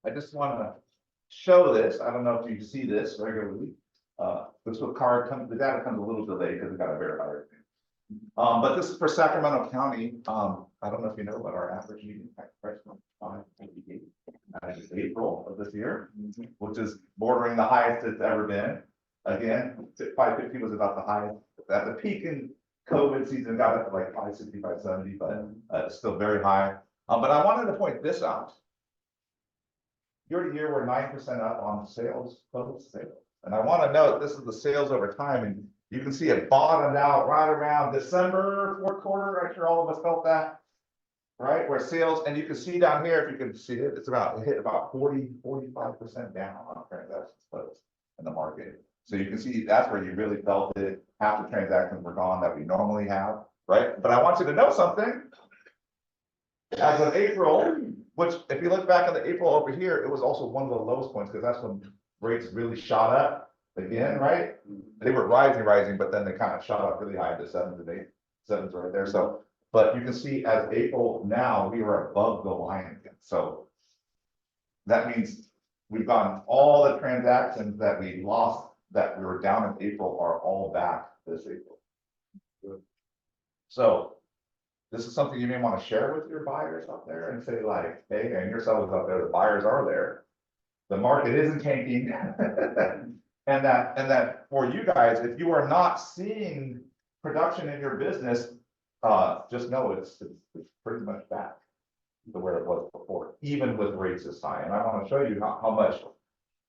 I just want to show this. I don't know if you see this regularly. This card comes, the data comes a little delayed because it got a verify everything. But this is for Sacramento County. I don't know if you know what our average median tax price was, 558 in April of this year, which is bordering the highest it's ever been. Again, 550 was about the highest at the peak in COVID season, got up to like 560, 570, but it's still very high. But I wanted to point this out. Year to year, we're 9% up on sales, total sales. And I want to note this is the sales over time, and you can see it bottomed out right around December, fourth quarter. I'm sure all of us felt that, right? Where sales, and you can see down here, if you can see it, it's about, it hit about 45% down on transactions closed in the market. So you can see that's where you really felt it. Half the transactions were gone that we normally have, right? But I want you to know something. As of April, which if you look back on the April over here, it was also one of the lowest points because that's when rates really shot up again, right? They were rising, but then they kind of shot up really high to 7s and 8s, 7s right there. So, but you can see as April now, we were above the line again. So that means we've gotten all the transactions that we lost that we were down in April are all back this April. Good. So this is something you may want to share with your buyers out there and say like, hey, and your sellers out there, the buyers are there. The market isn't tanking. and that for you guys, if you are not seeing production in your business, just know it's pretty much back to where it was before, even with rates this high. And I want to show you how much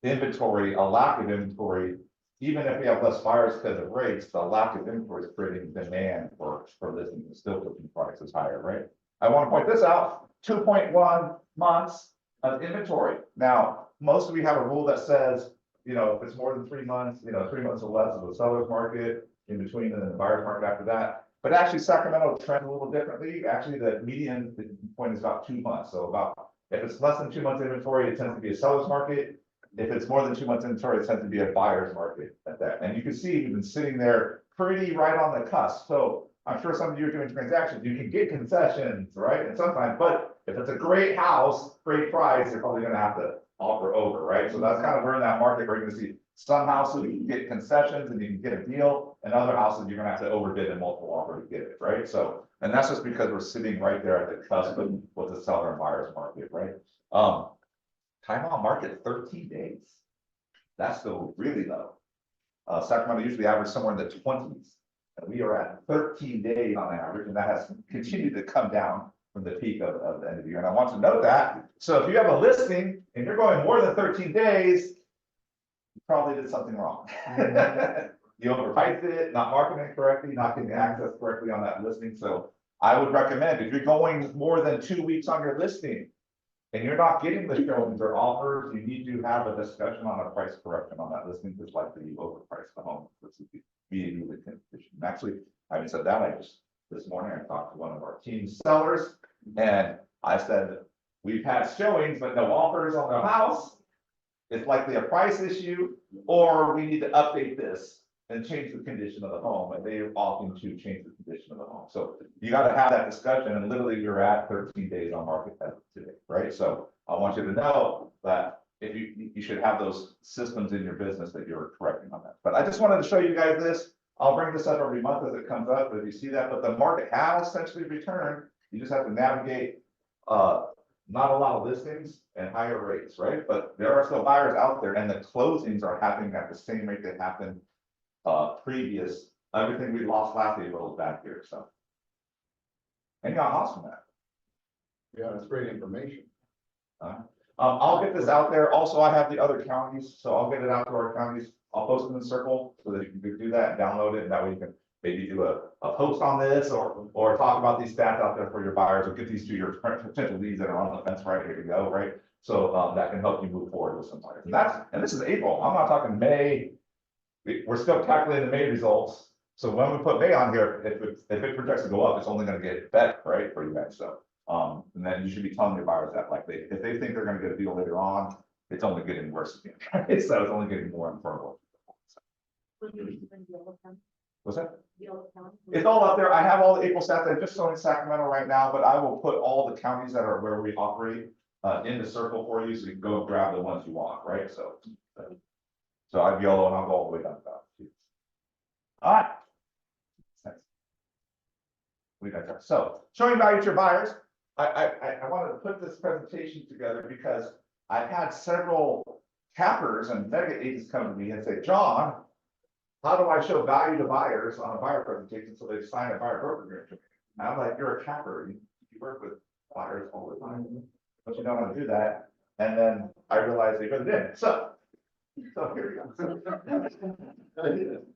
inventory, a lack of inventory, even if we have less buyers because of rates, the lack of inventory is creating demand for listings and still pushing prices higher, right? I want to point this out, 2.1 months of inventory. Now, most of you have a rule that says, you know, if it's more than 3 months, you know, 3 months or less of the seller's market, in between and then the buyer's market after that. But actually Sacramento trends a little differently. Actually, the median point is about 2 months. So about, if it's less than 2 months inventory, it tends to be a seller's market. If it's more than 2 months inventory, it tends to be a buyer's market at that. And you can see we've been sitting there pretty right on the cusp. So I'm sure some of you are doing transactions, you can get concessions, right? And sometimes, but if it's a great house, great price, you're probably gonna have to offer over, right? So that's kind of where in that market where you're gonna see some houses you can get concessions and you can get a deal, and other houses you're gonna have to overbid and multiple offer to get it, right? So, and that's just because we're sitting right there at the cusp of what the seller and buyer's market, right? Time on market 13 days. That's still really low. Sacramento usually averages somewhere in the 20s. And we are at 13 days on average, and that has continued to come down from the peak of the end of the year. And I want to note that. So if you have a listing and you're going more than 13 days, you probably did something wrong. You overpriced it, not marketing it correctly, not getting access correctly on that listing. So I would recommend if you're going more than 2 weeks on your listing, and you're not getting the showings or offers, you need to have a discussion on a price correction on that listing, just likely you overpriced the home. This would be a newly condition. Actually, having said that, this morning I talked to one of our team sellers, and I said, we've had showings, but no offers on the house. It's likely a price issue, or we need to update this and change the condition of the home, and they often to change the condition of the home. So you got to have that discussion, and literally you're at 13 days on market today, right? So I want you to know that if you should have those systems in your business that you're correcting on that. But I just wanted to show you guys this. I'll bring this up every month as it comes up, if you see that, but the market has essentially returned. You just have to navigate not a lot of listings and higher rates, right? But there are still buyers out there, and the closings are happening at the same rate that happened previous. Everything we lost last April is back here. So and got lost from that. Yeah, that's great information. I'll get this out there. Also, I have the other counties, so I'll get it out to our counties. I'll post them in Circle so that you can do that and download it, and that way you can maybe do a post on this or talk about these stats out there for your buyers, or get these to your potential leads that are on the fence right here to go, right? So that can help you move forward with some buyers. And this is April. I'm not talking May. We're still calculating the May results. So when we put May on here, if it projects to go up, it's only going to get better, right, for you guys. So and then you should be telling your buyers that, like, if they think they're going to get a deal later on, it's only getting worse again. Right? So it's only getting more affordable. What's that? It's all up there. I have all the April stats. I'm just showing Sacramento right now, but I will put all the counties that are where we operate in the circle for you, so you can go grab the ones you want, right? So I have yellow and I'll go all the way down to that. All right. Thanks. We got that. So showing value to your buyers. I wanted to put this presentation together because I've had several cappers and mega agents come to me and say, John, how do I show value to buyers on a buyer presentation so they sign a buyer broker agreement? And I'm like, you're a capper. You work with buyers all the time, but you know how to do that. And then I realized they really didn't. So here we go.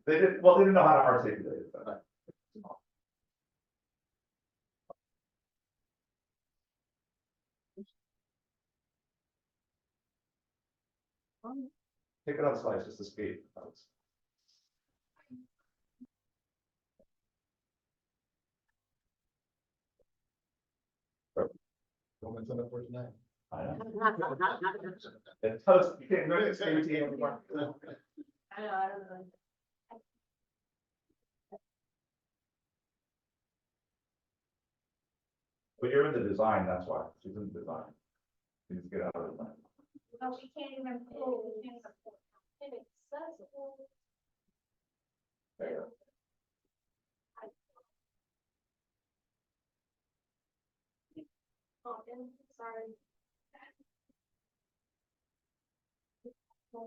They didn't know how to articulate it. But. Take it on the slides, just escape. Don't send up for tonight. I know. It's toast. You can't really escape it anymore. I know, I don't know. But you're in the design, that's why. She's in the design. You just get out of the design. No, we can't even pull, we can't support. Inaccessible. There you go. Oh, sorry. So,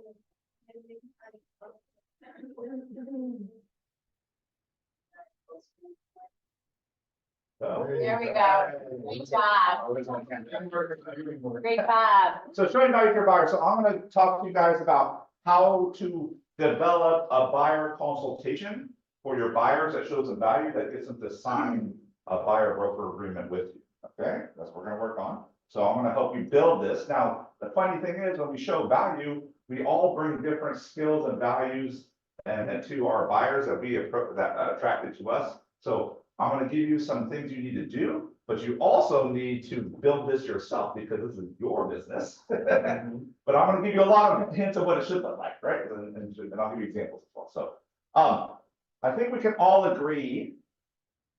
There we go. Great job. Great job. so showing value to your buyer. So I'm going to talk to you guys about how to develop a buyer consultation for your buyers that shows them value that gets them to sign a buyer broker agreement with you. Okay, that's what we're going to work on. So I'm going to help you build this. Now, the funny thing is when we show value, we all bring different skills and values and to our buyers that that attracted to us. So I'm going to give you some things you need to do, but you also need to build this yourself because this is your business. But I'm going to give you a lot of hints of what it should look like, right? And I'll give you examples as well. So I think we can all agree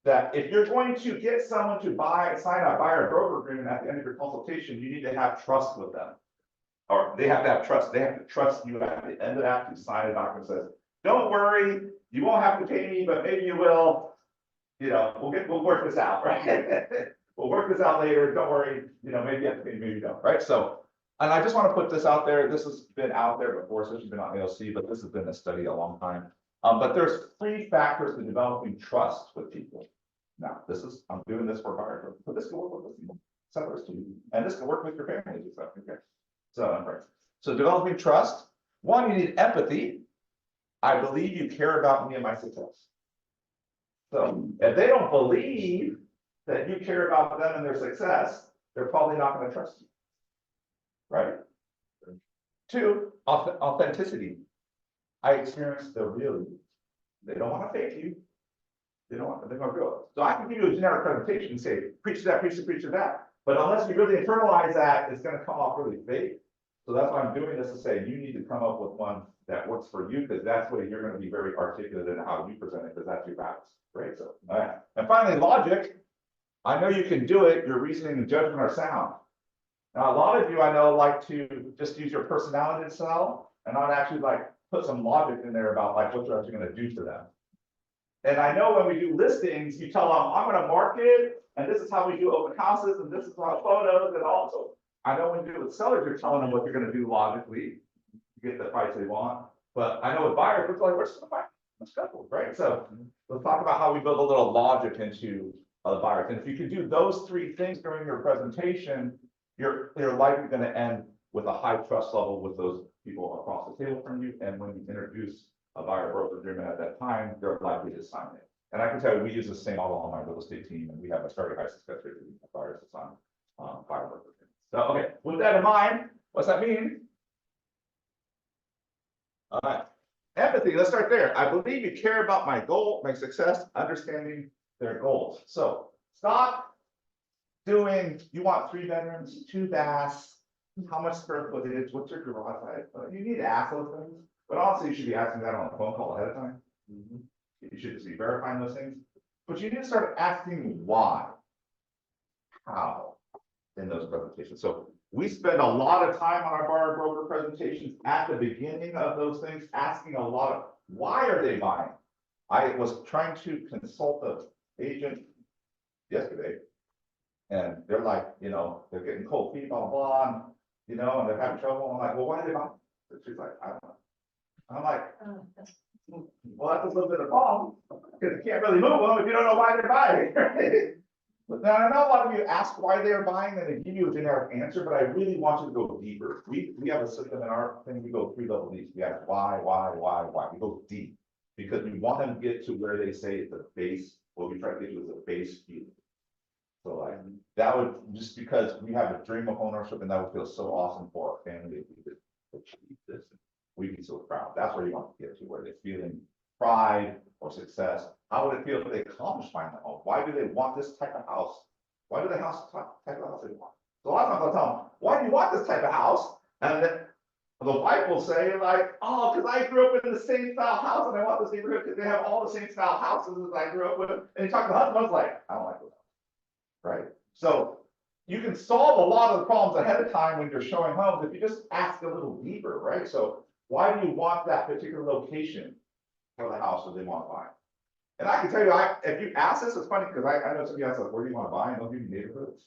that if you're going to get someone to sign a buyer broker agreement at the end of your consultation, you need to have trust with them. Or they have to have trust. They have to trust you at the end of that to sign a document that says, don't worry, you won't have to pay me, but maybe you will. You know, we'll work this out, right? We'll work this out later. Don't worry, you know, maybe you have to pay, maybe you don't, right? So, and I just want to put this out there. This has been out there before, so it's been on AOC, but this has been a study a long time. But there's 3 factors to developing trust with people. Now, I'm doing this for buyers, but this can work with sellers too, and this can work with your family and stuff. Okay. So developing trust. 1, you need empathy. I believe you care about me and my success. So if they don't believe that you care about them and their success, they're probably not going to trust you. Right? 2, authenticity. I experienced the real you. They don't want to fake you. They're going to go. So I can give you a generic presentation and say, preach to that, preach to that. But unless you really internalize that, it's going to come off really fake. So that's why I'm doing this to say you need to come up with one that works for you, because that's where you're going to be very articulate in how you present it, because that's your values. Great. So, and finally, logic. I know you can do it. Your reasoning and judgment are sound. Now, a lot of you I know like to just use your personality to sell, and not actually like put some logic in there about like what you're actually going to do to them. And I know when we do listings, you tell them, I'm going to market, and this is how we do open houses, and this is our photos, and also. I know when you do it with sellers, you're telling them what you're going to do logically to get the price they want. But I know with buyers, it's like, where's the buy? Let's go, right? So let's talk about how we build a little logic into the buyers. And if you can do those 3 things during your presentation, you're likely going to end with a high trust level with those people across the table from you. And when you introduce a buyer broker agreement at that time, they're likely to sign it. And I can tell you, we use the same model on my real estate team, and we have a very high success rate with buyers to sign buyer broker agreements. So, okay, with that in mind, what's that mean? All right, empathy, let's start there. I believe you care about my goal, my success, understanding their goals. So stop doing, you want 3 bedrooms, 2 baths, how much square footage, what's your garage size? You need to ask those things, but honestly, you should be asking that on a phone call ahead of time. You should just be verifying those things, but you need to start asking why, how, in those presentations. So We spend a lot of time on our buyer broker presentations at the beginning of those things, asking a lot of, why are they buying? I was trying to consult an agent yesterday. And they're like, they're getting cold feet, blah, blah, blah, and they're having trouble. I'm like, well, why are they buying? And she's like, I don't know. I'm like, well, that's a little bit of a problem, because you can't really move them if you don't know why they're buying. But now I know a lot of you ask why they're buying, and they give you a generic answer, but I really want you to go deeper. We have a system in our thing, we go 3 level deep. We ask why, we go deep. Because we want them to get to where they say it's a base, what we try to get to is a base feeling. So like, that would, just because we have a dream of ownership, and that would feel so awesome for our family if we could achieve this. We'd be so proud. That's where you want to get to, where they're feeling pride or success. How would it feel if they accomplished buying the home? Why do they want this type of house? Why do they type of house they want? So a lot of times I'll tell them, why do you want this type of house? And then the wife will say like, oh, because I grew up in the same style house and I want this neighborhood because they have all the same style houses as I grew up with. And you talk to the husband's like, I don't like those houses. Right? So you can solve a lot of the problems ahead of time when you're showing homes if you just ask a little deeper, right? So why do you want that particular location for the house that they want to buy? And I can tell you, if you ask this, it's funny because I know some of you ask like, where do you want to buy? And they'll give you neighborhoods.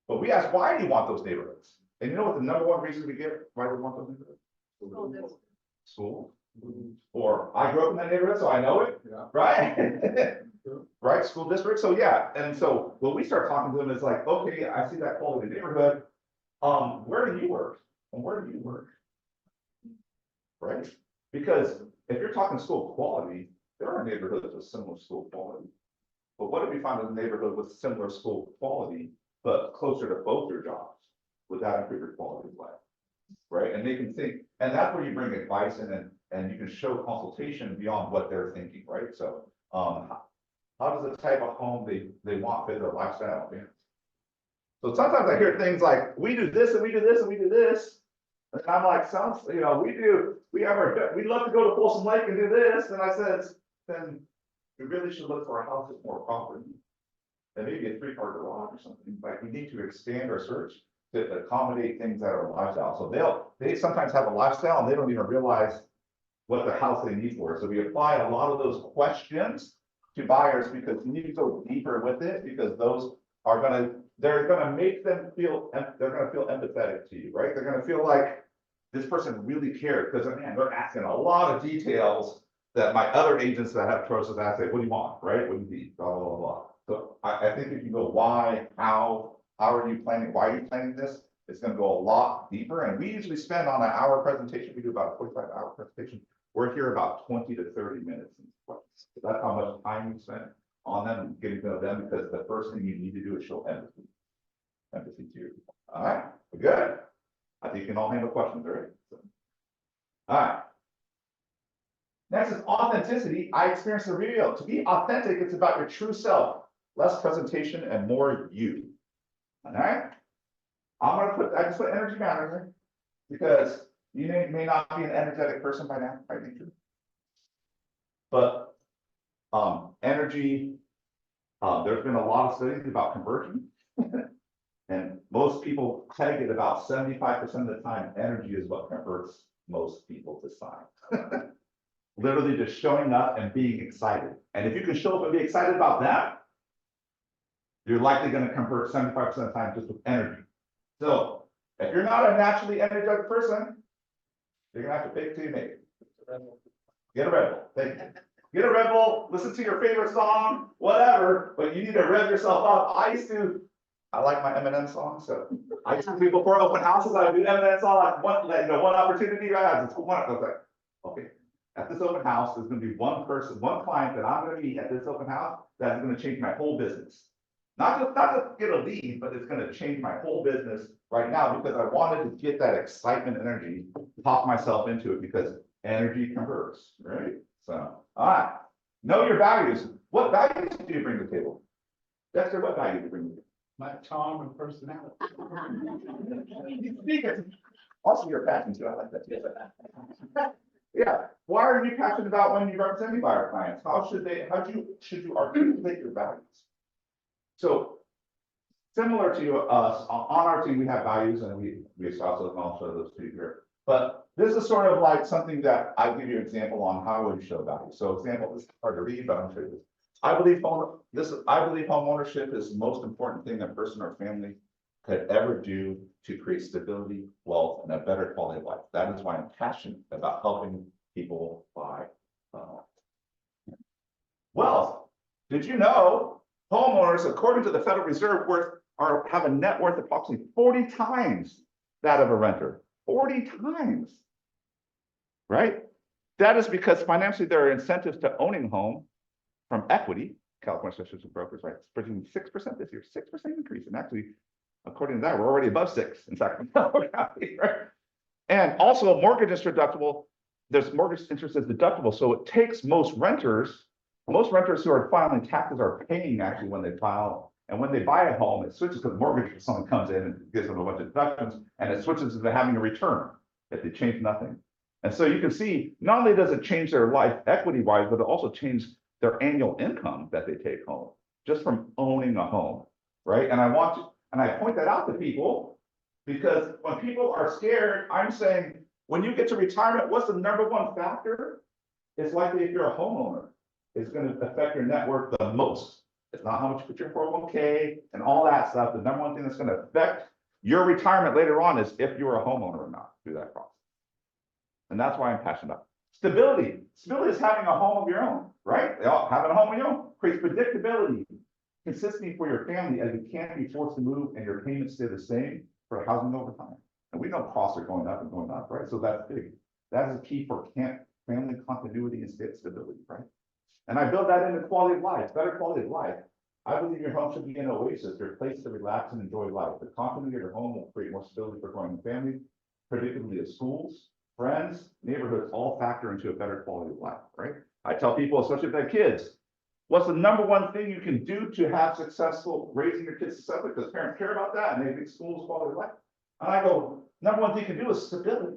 But we ask, why do you want those neighborhoods? And you know what the number one reason we get why we want those neighborhoods? School. Or I grew up in that neighborhood, so I know it, right? Right, school district, so yeah, and so when we start talking to them, it's like, okay, I see that quality neighborhood. Where do you work? And where do you work? Right? Because if you're talking school quality, there are neighborhoods with similar school quality. But what if we find a neighborhood with similar school quality, but closer to both your jobs? Would that improve your quality of life? Right? And they can think, and that's where you bring advice in, and you can show consultation beyond what they're thinking, right? So how does the type of home they want fit their lifestyle? So sometimes I hear things like, we do this and we do this and we do this. And I'm like, sounds, we love to go to Folsom Lake and do this. And I said, then we really should look for a house that's more property. And maybe a 3-car garage or something. Like we need to expand our search to accommodate things that are lifestyle. So they sometimes have a lifestyle and they don't even realize what the house they need for it. So we apply a lot of those questions to buyers because you need to go deeper with it, because those are they're gonna make them feel, they're gonna feel empathetic to you, right? They're gonna feel like this person really cared, because man, they're asking a lot of details that my other agents that have choices ask, like, what do you want, right? What do you need, blah, blah, blah, blah. So I think if you go why, how are you planning, why are you planning this? It's gonna go a lot deeper, and we usually spend on an hour presentation, we do about a 45-hour presentation. We're here about 20 to 30 minutes. So that's how much time we spend on them, getting to know them, because the first thing you need to do is show empathy. Empathy to you. All right, we're good. I think you can all handle questions, right? So, all right. Next is authenticity. I experienced the real. To be authentic, it's about your true self, less presentation and more you. All right. I just put energy matters because you may not be an energetic person by nature. But energy, there's been a lot of studies about conversion. And most people peg it about 75% of the time, energy is what converts most people to sign. Literally just showing up and being excited. And if you can show up and be excited about that, you're likely going to convert 75% of the time just with energy. So if you're not a naturally energetic person, you're gonna have to pick 2 maybe. Get a Red Bull. Thank you. Get a Red Bull, listen to your favorite song, whatever, but you need to rev yourself up. I like my Eminem song, so I used to do before open houses, I do Eminem song, like one opportunity I had, I was like, okay, at this open house, there's gonna be one person, one client that I'm gonna meet at this open house that's gonna change my whole business. Not just get a lead, but it's gonna change my whole business right now, because I wanted to get that excitement energy, talk myself into it, because energy converts, right? So, all right, know your values. What values do you bring to the table? Dexter, what value do you bring to the table? My charm and personality. Also, your passion too, I like that too. Yeah, why are you passionate about when you represent buyer clients? How should you articulate your values? So similar to us, on our team, we have values and we also show those to you here. But this is sort of like something that I give you an example on how we show value. So example, this is hard to read, but I'll show you this. I believe home ownership is the most important thing a person or family could ever do to create stability, wealth, and a better quality of life. That is why I'm passionate about helping people buy wealth. Did you know homeowners, according to the Federal Reserve, have a net worth approximately 40 times that of a renter? 40 times, right? That is because financially there are incentives to owning a home from equity. California Association of Brokers, right? It's predicting 6% this year, 6% increase. And actually, according to that, we're already above 6 in Sacramento County, right? And also mortgage is deductible. There's mortgage interest is deductible. So it takes most renters who are filing taxes are paying actually when they file. And when they buy a home, it switches because mortgage, someone comes in and gives them a bunch of deductions, and it switches to having a return if they change nothing. And so you can see, not only does it change their life equity-wise, but it also changes their annual income that they take home just from owning a home, right? And I point that out to people because when people are scared, I'm saying, when you get to retirement, what's the number one factor? It's likely if you're a homeowner, it's going to affect your net worth the most. It's not how much you put your 401k and all that stuff. The number one thing that's going to affect your retirement later on is if you're a homeowner or not through that process. And that's why I'm passionate about stability. Stability is having a home of your own, right? Having a home of your own creates predictability, consistency for your family, as you can't be forced to move and your payments stay the same for housing over time. And we know costs are going up, right? So that's big. That is key for family continuity and stability, right? And I build that into quality of life, better quality of life. I believe your home should be an oasis, your place to relax and enjoy life. The continuity of your home will create more stability for growing family, predictably at schools, friends, neighborhoods, all factor into a better quality of life, right? I tell people, especially if they have kids, what's the number one thing you can do to have raising your kids successfully? Because parents care about that and they think school's quality of life. And I go, number one thing you can do is stability.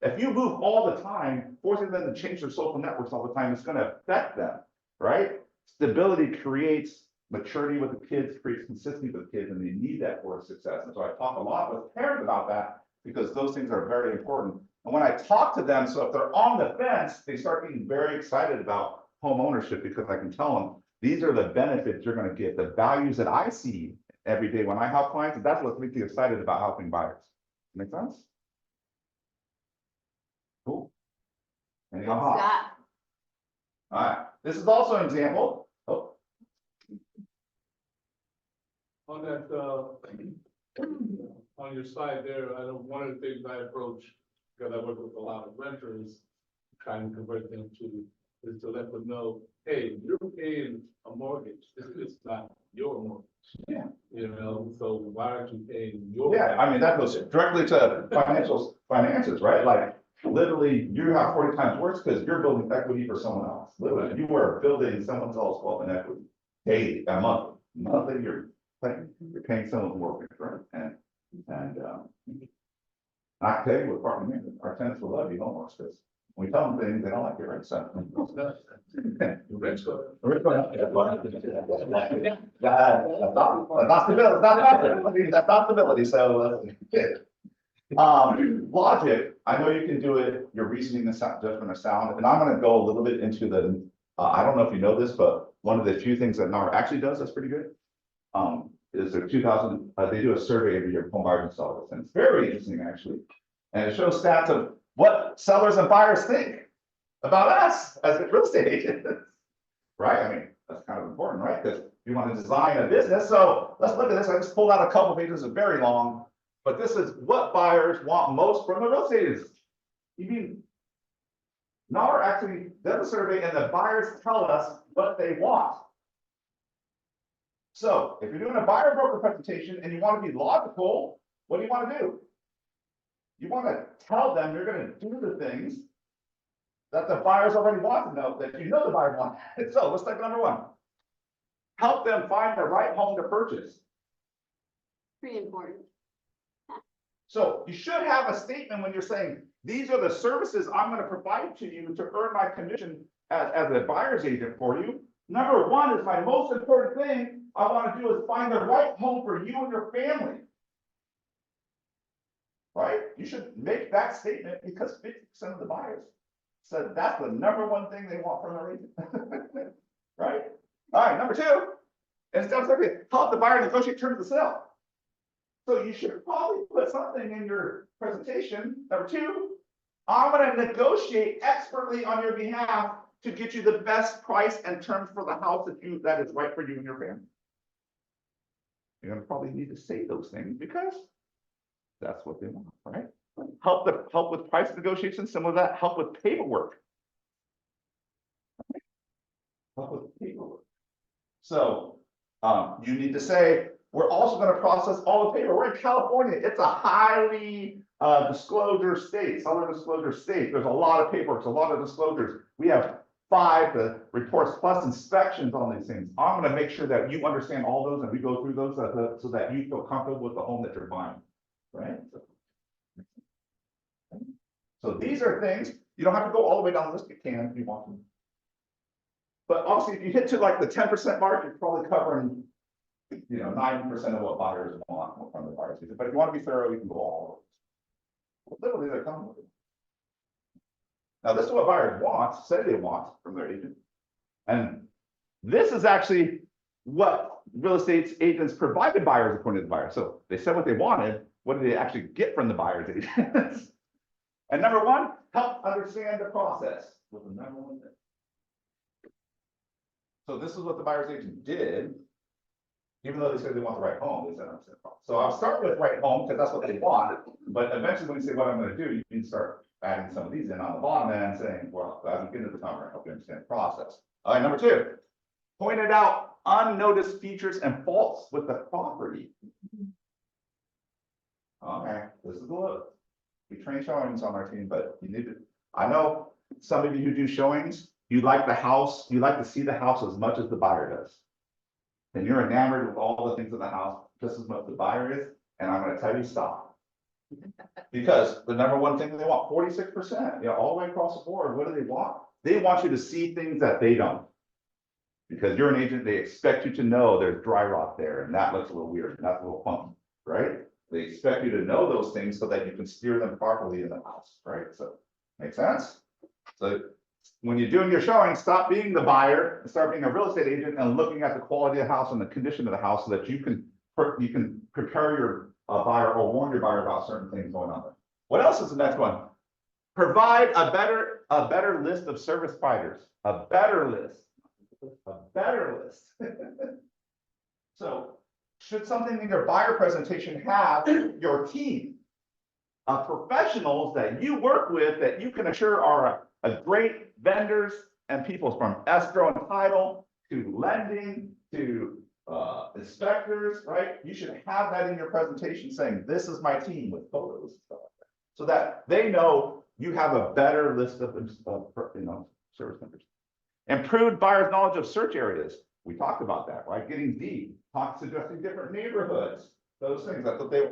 If you move all the time, forcing them to change their social networks all the time, it's going to affect them, right? Stability creates maturity with the kids, creates consistency with the kids, and they need that for success. And so I talk a lot with parents about that because those things are very important. And when I talk to them, so if they're on the fence, they start getting very excited about home ownership because I can tell them these are the benefits you're going to get, the values that I see every day when I help clients. And that's what makes me excited about helping buyers. Make sense? Cool. Any aha? Scott. All right. This is also an example. Oh, On that, on your side there, I know one of the things I approach, because I work with a lot of renters, trying to convert them is to let them know, hey, you're paying a mortgage. This is not your mortgage. Yeah. You know, so why aren't you paying your? yeah. I mean, that goes directly to finances, right? Like literally you have 40 times worse because you're building equity for someone else. Literally, you are building someone else's wealth and equity daily, a monthly, you're paying someone's mortgage, right? And I can tell you what part of our tenants will love you homeowners because when we tell them things, they don't like it, right? So that's not stability. So logic, I know you can do it, your reasoning and judgment are sound, and I'm going to go a little bit into the I don't know if you know this, but one of the few things that NAR actually does that's pretty good is their 2000, they do a survey every year of home buyers and sellers, and it's very interesting actually. And it shows stats of what sellers and buyers think about us as real estate agents, right? I mean, that's kind of important, right? Because you want to design a business. So let's look at this. I just pulled out a couple pages, it's very long, but this is what buyers want most from the real estate agents. You mean, NAR actually does a survey and the buyers tell us what they want. So if you're doing a buyer broker presentation and you want to be logical, what do you want to do? You want to tell them you're going to do the things that the buyers already want to know, that you know the buyers want. So let's take number one. Help them find the right home to purchase. Pretty important. So you should have a statement when you're saying, these are the services I'm going to provide to you to earn my commission as a buyer's agent for you. Number one is my most important thing I want to do is find the right home for you and your family. Right? You should make that statement because 50% of the buyers said that's the number one thing they want from their agent. Right? All right, number two, instead of saying, help the buyer negotiate terms of sale. So you should probably put something in your presentation. Number two, I'm going to negotiate expertly on your behalf to get you the best price and terms for the house that is right for you and your family. You're going to probably need to say those things because that's what they want, right? Help with price negotiations, similar to that, help with paperwork. Help with paperwork. So you need to say, we're also going to process all the paper. We're in California. It's a highly disclosure state, southern disclosure state. There's a lot of paperwork, a lot of disclosures. We have 5 reports plus inspections on these things. I'm going to make sure that you understand all those and we go through those so that you feel comfortable with the home that you're buying, right? So these are things, you don't have to go all the way down the list. You can if you want to. But obviously, if you hit to like the 10% mark, you're probably covering 90% of what buyers want from the buyers. But if you want to be thorough, you can go all over. Literally, they're coming with it. Now, this is what buyers want, say they want from their agent. And this is actually what real estate agents provided buyers according to the buyer. So they said what they wanted. What did they actually get from the buyer's agents? And number one, help understand the process was the number one thing. So this is what the buyer's agent did. Even though they said they want the right home, they said understand the process. So I'll start with right home because that's what they want. But eventually when you say what I'm going to do, you can start adding some of these in on the bottom end saying, well, as we get into the number, help you understand the process. All right, number two, pointed out unnoticed features and faults with the property. Okay, this is the look. We train showings on our team, but you need to, I know some of you who do showings, you like the house, you like to see the house as much as the buyer does. And you're enamored with all the things in the house, just as much as the buyer is, and I'm gonna tell you, stop. Because the number one thing they want, 46%, all the way across the board, what do they want? They want you to see things that they don't. Because you're an agent, they expect you to know there's dry rot there, and that looks a little weird, and that's a little funky, right? They expect you to know those things so that you can steer them properly in the house, right? So, make sense? So, when you're doing your showing, stop being the buyer and start being a real estate agent and looking at the quality of the house and the condition of the house so that you can prepare your buyer or warn your buyer about certain things going on there. What else is the next one? Provide a better list of service providers. A better list. So, should something in your buyer presentation have your team of professionals that you work with that you can assure are a great vendors and people from escrow and title to lending to inspectors, right? You should have that in your presentation saying, this is my team with photos and stuff like that. So that they know you have a better list of service vendors. Improved buyer's knowledge of search areas. We talked about that, right? Getting deep, suggesting different neighborhoods, those things. That's what they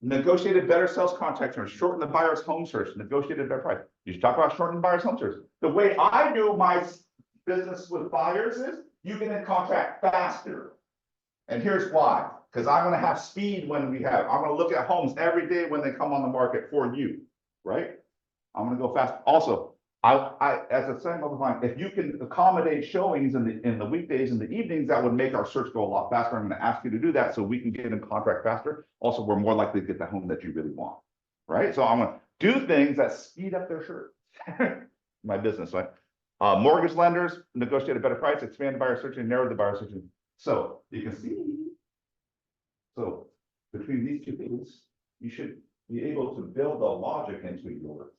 negotiated better sales contact terms, shorten the buyer's home search, negotiated better price. You should talk about shortening buyer's home search. The way I do my business with buyers is you get in contract faster. And here's why. Because I'm going to have speed I'm going to look at homes every day when they come on the market for you, right? I'm going to go fast. Also, I as a second of mine, if you can accommodate showings in the weekdays and the evenings, that would make our search go a lot faster. I'm going to ask you to do that so we can get in contract faster. Also, we're more likely to get the home that you really want, right? So I'm going to do things that speed up their search. My business, right? Mortgage lenders negotiate a better price, expand the buyer search, and narrow the buyer search. So you can see. So between these two things, you should be able to build the logic into your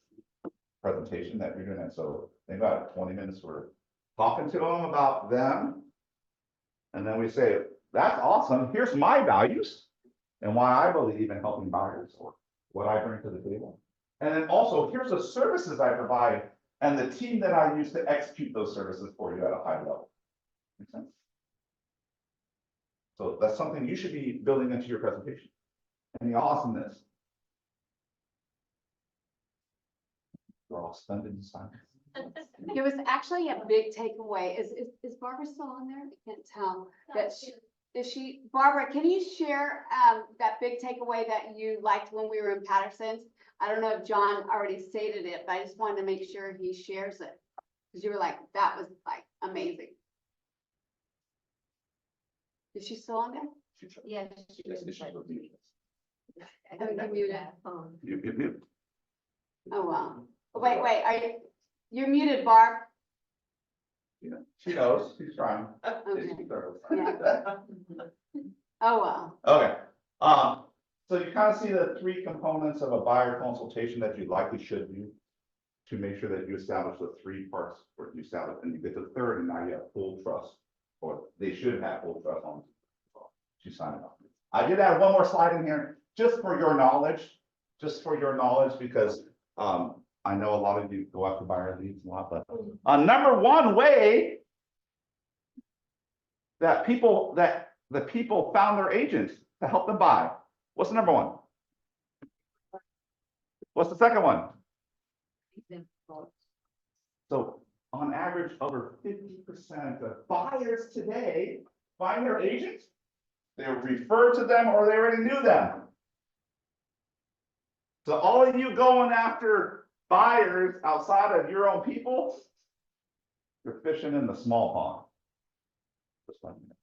presentation that you're doing. So think about it, 20 minutes we're talking to them about them. And then we say, that's awesome. Here's my values and why I believe in helping buyers or what I bring to the table. And then also, here's the services I provide and the team that I use to execute those services for you at a high level. Make sense? So that's something you should be building into your presentation. And the awesomeness. We're all stunned in silence. It was actually a big takeaway. Is Barbara still on there? I can't tell. That Barbara, can you share, that big takeaway that you liked when we were in Patterson's? I don't know if John already stated it, but I just wanted to make sure he shares it. Cause you were like, that was like amazing. Is she still on there? Yes. Yes, this is what we- I think you muted. You. Oh, wow. Wait, you're muted, Barb. Yeah, she knows, she's trying. Okay. She's thorough. Oh, wow. Okay, so you kind of see the three components of a buyer consultation that you likely should do to make sure that you establish the three parts where you establish, and you get to the third, and now you have full trust, or they should have full trust on to sign it off. I did add one more slide in here, just for your knowledge, because, I know a lot of you go after buyer leads a lot, but, number one way that the people found their agents to help them buy. What's the number one? What's the second one? So on average, over 50% of buyers today find their agents. They were referred to them or they already knew them. So all of you going after buyers outside of your own people, you're fishing in the small pond. Just like that,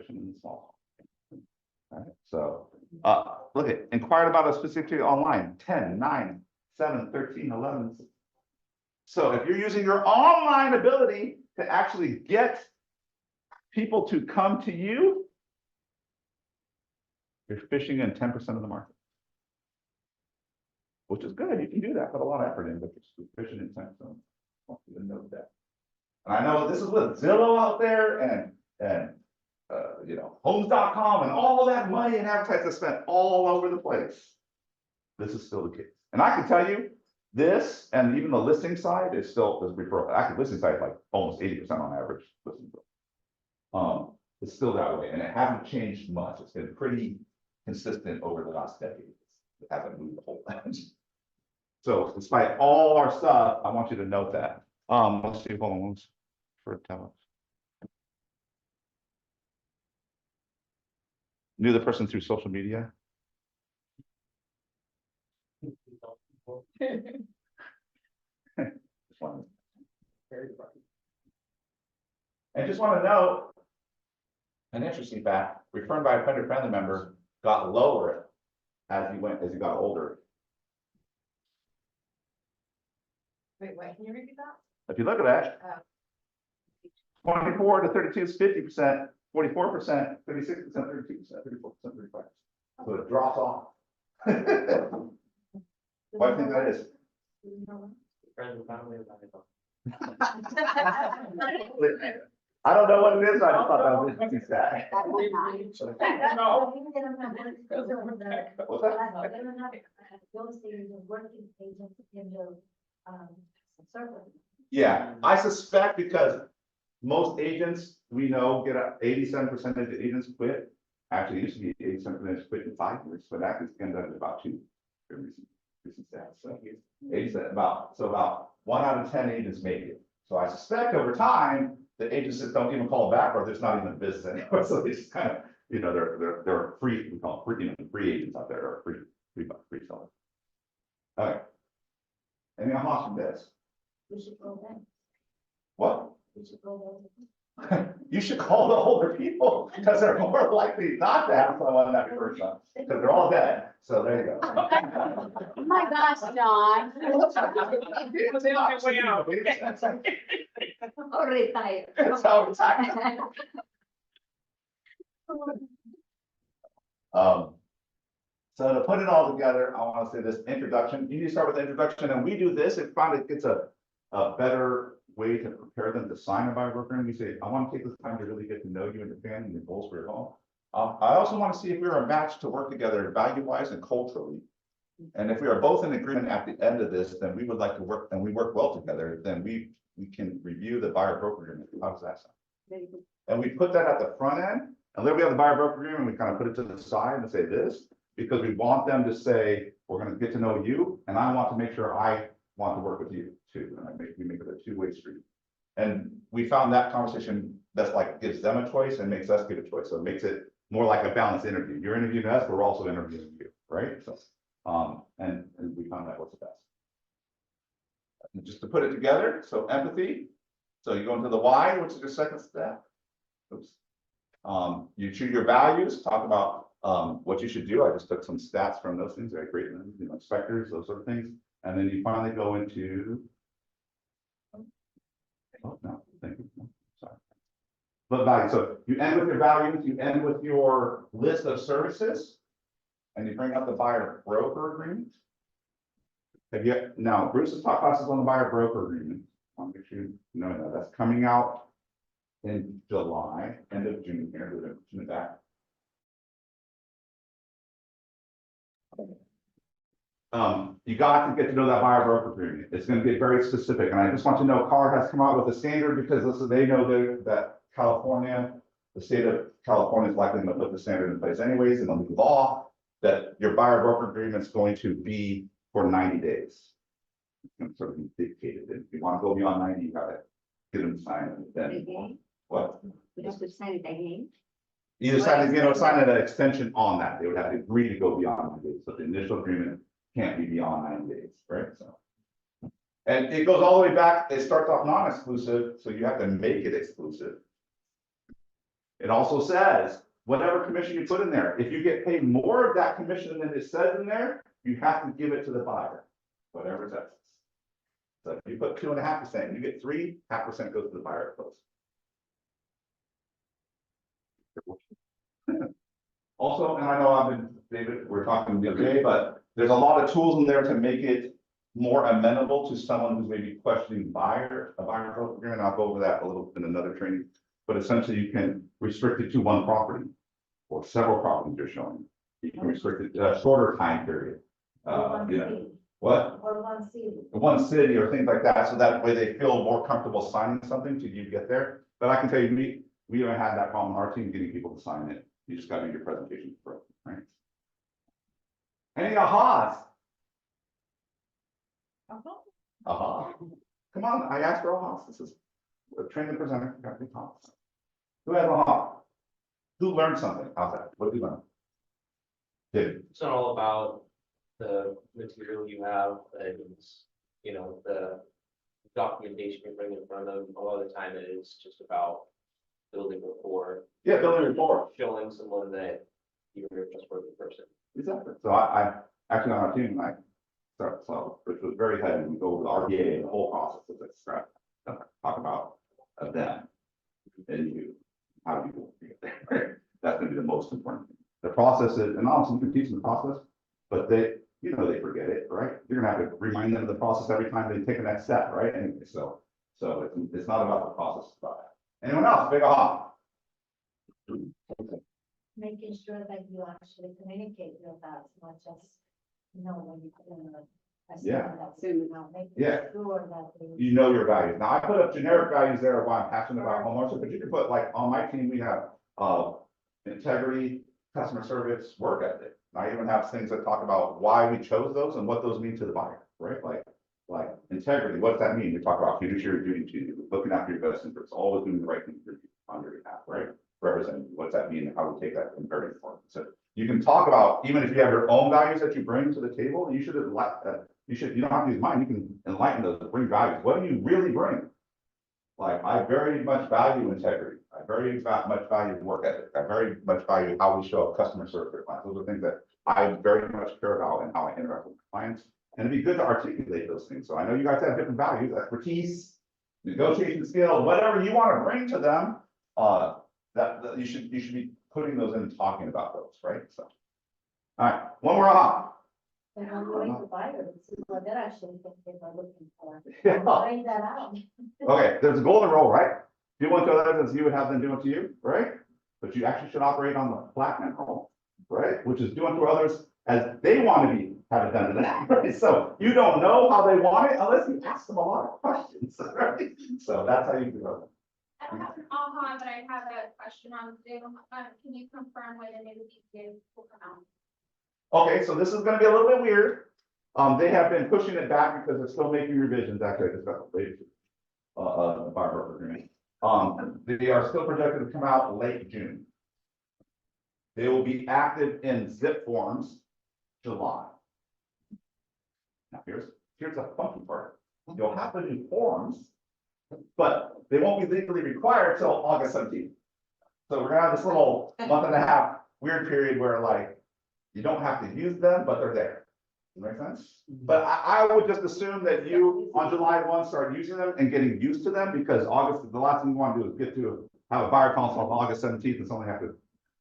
fishing in the small pond. All right, so look at inquired about us specifically online, 10, 9, 7, 13, 11. So if you're using your online ability to actually get people to come to you, you're fishing in 10% of the market. Which is good, you can do that, put a lot of effort in, but you're fishing in 10%. I want you to know that. And I know this is with Zillow out there and you know, homes.com and all that money and advertising spent all over the place. This is still the case. And I can tell you, this and even the listing side is still this referral. Actually, listing side is like almost 80% on average. It's still that way, and it hasn't changed much. It's been pretty consistent over the last decade. It hasn't moved a whole bunch. So despite all our stuff, I want you to note that. Let's see, hold on for tell us. Knew the person through social media. I just want to know an interesting fact, referred by a friend or family member got lower as he got older. Wait, can you repeat that? If you look at that, 24 to 32 is 50%, 44%, 36%, 32%, 34%, 35%. So it drops off. Why do you think that is? I don't know what it is. I just thought that was interesting stat. What's that? Yeah, I suspect because most agents we know get 87% of the agents quit. Actually, it used to be 87% quit in 5 years, but actually it's ended up at about 2. Recent stats. So 87, about 1 out of 10 agents make it. So I suspect over time the agents just don't even call back, or there's not even a business anymore. So they just kind of, you know, they're free. We call them free, you know, free agents out there, or free sellers. All right. Anything else from this? We should go back. What? We should go back. You should call the older people because they're more likely not to have someone that first time because they're all dead. So there you go. Oh my gosh, John. Or retire. That's how it's happening. So to put it all together, I want to say this introduction. You need to start with the introduction, and we do this. It finally gets a better way to prepare them to sign a buyer broker. And we say, I want to take this time to really get to know you and your family and your goals for your home. I also want to see if we're a match to work together value-wise and culturally. And if we are both in agreement at the end of this, then we would like to work, and we work well together, then we can review the buyer broker agreement. How does that sound? And we put that at the front end, and then we have the buyer broker agreement, we kind of put it to the side and say this, because we want them to say, we're going to get to know you, and I want to make sure I want to work with you too. And we make it a two-way street. And we found that conversation that's like gives them a choice and makes us give a choice. So it makes it more like a balanced interview. You're interviewing us, but we're also interviewing you, right? So, and we found that was the best. And just to put it together, so empathy. So you go into the why, which is your second step. Oops. You choose your values, talk about what you should do. I just took some stats from those things. I created them, you know, inspectors, those sort of things. And then you finally go into. Oh, no, thank you. No, sorry. But value. So you end with your values, you end with your list of services, and you bring up the buyer broker agreement. Have you, now Bruce's taught classes on the buyer broker agreement. I'll make sure you know that that's coming out in July, end of June here, we're in the back. You got to get to know that buyer broker agreement. It's going to get very specific. And I just want to know, CAR has come out with a standard because listen, they know that California, the state of California is likely going to put the standard in place anyways in the new law that your buyer broker agreement is going to be for 90 days. It's sort of dictated. If you want to go beyond 90, you got to get them to sign it. Then what? We have to sign it again. Either sign, you know, sign an extension on that. They would have to agree to go beyond 90 days. But the initial agreement can't be beyond 90 days, right? So, and it goes all the way back. It starts off non-exclusive, so you have to make it exclusive. It also says whatever commission you put in there, if you get paid more of that commission than it says in there, you have to give it to the buyer, whatever it says. So if you put 2.5%, you get 3.5% goes to the buyer at close. Also, and I know I've been, David, we're talking the other day, but there's a lot of tools in there to make it more amenable to someone who's maybe questioning a buyer broker agreement. I'll go over that a little in another training, but essentially you can restrict it to one property or several properties you're showing. You can restrict it to a shorter time period. You know, what? Or one city. One city or things like that, so that way they feel more comfortable signing something till you get there. But I can tell you, we haven't had that problem in our team getting people to sign it. You just got to do your presentation for it, right? Any ahas? Aha. Come on, I asked for ahas. This is a training presenter. Got to be ahas. Who has aha? Who learned something? How's that? What did you learn? Did It's not all about the material you have and, you know, the documentation you bring in front of them. A lot of the time it is just about building rapport, yeah, building rapport. showing someone that you're a trustworthy person. Exactly. So I actually on our team, I started so which was very heavy. We go over the RPA and the whole process of this, right? Talk about them and you, how do you get there, right? That's gonna be the most important thing. The process is, and honestly, you can teach them the process, but they, you know, they forget it, right? You're gonna have to remind them of the process every time they take the next step, right? Anyway, so it's not about the process, it's about that. Anyone else? Big aha. Making sure that you actually communicate with that, not just, you know, when you put in a. Yeah. Making Yeah. sure that they. You know your values. Now I put up generic values there of why I'm passionate about homeownership, but you can put like on my team, we have integrity, customer service, work ethic. I even have things that talk about why we chose those and what those mean to the buyer, right? Like integrity, what does that mean? We talk about fiduciary duty to you, looking after your best interests, always doing the right thing for you on your behalf, right? Representing, what's that mean and how we take that in very important. So you can talk about, even if you have your own values that you bring to the table, you should like that. You don't have to use mine, you can enlighten those, bring values. What do you really bring? Like, I very much value integrity. I very much value work ethic. I very much value how we show up customer service for clients. Those are things that I very much care about and how I interact with clients. And it'd be good to articulate those things. So I know you guys have different values, expertise, negotiation skills, whatever you want to bring to them. That you should be putting those in and talking about those, right? So, all right, one more aha. And I'm going to buy it, see what they're actually thinking they're looking for. Yeah. Find that out. Okay, there's a golden rule, right? Do unto others as you would have them do unto you, right? But you actually should operate on the platinum rule, right? Which is do unto others as they want to be, have it done to them, right? So you don't know how they want it unless you ask them a lot of questions, right? So that's how you do it. I don't have an aha, but I have a question on Zoom. Can you confirm when the new VPA will come out? Okay, so this is gonna be a little bit weird. They have been pushing it back because they're still making revisions. Actually, I just got the latest fire agreement. They are still projected to come out late June. They will be active in zip forms July. Now, here's the funky part. You'll have to do forms, but they won't be legally required till August 17th. So we're gonna have this little month and a half weird period where like, you don't have to use them, but they're there. Does that make sense? But I would just assume that you, on July 1, start using them and getting used to them, because August, the last thing you want to do is get to have a buyer consult on August 17th and suddenly have to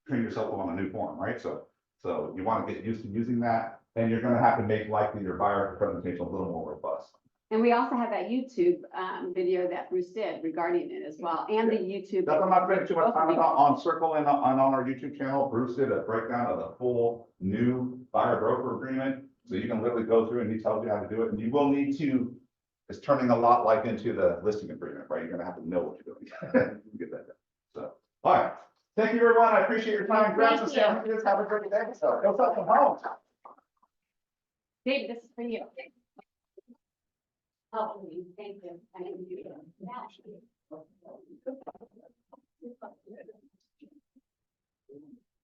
train yourself on a new form, right? So you want to get used to using that, and you're gonna have to make likely your buyer presentation a little more robust. And we also have that YouTube video that Bruce did regarding it as well, and the YouTube. That's what I'm not spending too much time about on Circle and on our YouTube channel. Bruce did a breakdown of the full new buyer broker agreement. So you can literally go through and he tells you how to do it, and you will need to, it's turning a lot like into the listing agreement, right? You're gonna have to know what you're doing. You get that done. So, all right. Thank you, everyone. I appreciate your time. Grab some sandwiches. Have a great day. So, go sell some homes. Dave, this is for you. Oh, thank you. Thank you.